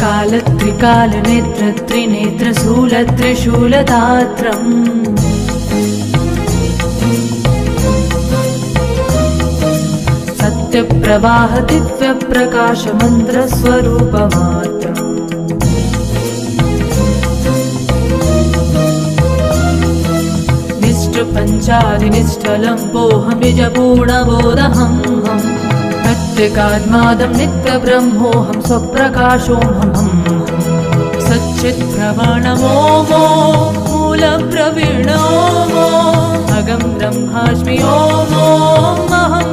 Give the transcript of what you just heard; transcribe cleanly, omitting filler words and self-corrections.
कालत्रिकालनेत्रत्रिनेत्रशूलत्रिशूलदात्रम् सत्यप्रवाह दिव्यप्रकाशमन्त्रस्वरूपमात्रम् निष्ठपञ्चादिनिष्ठलम्बोऽहं बीजपूर्णबोधहम् प्रत्यगात्मादं नित्यब्रह्मोऽहं स्वप्रकाशोऽहम् सच्चित्प्रवणमोमो मूलप्रवीणोमो अगं ब्रह्मास्मि ओमो अहं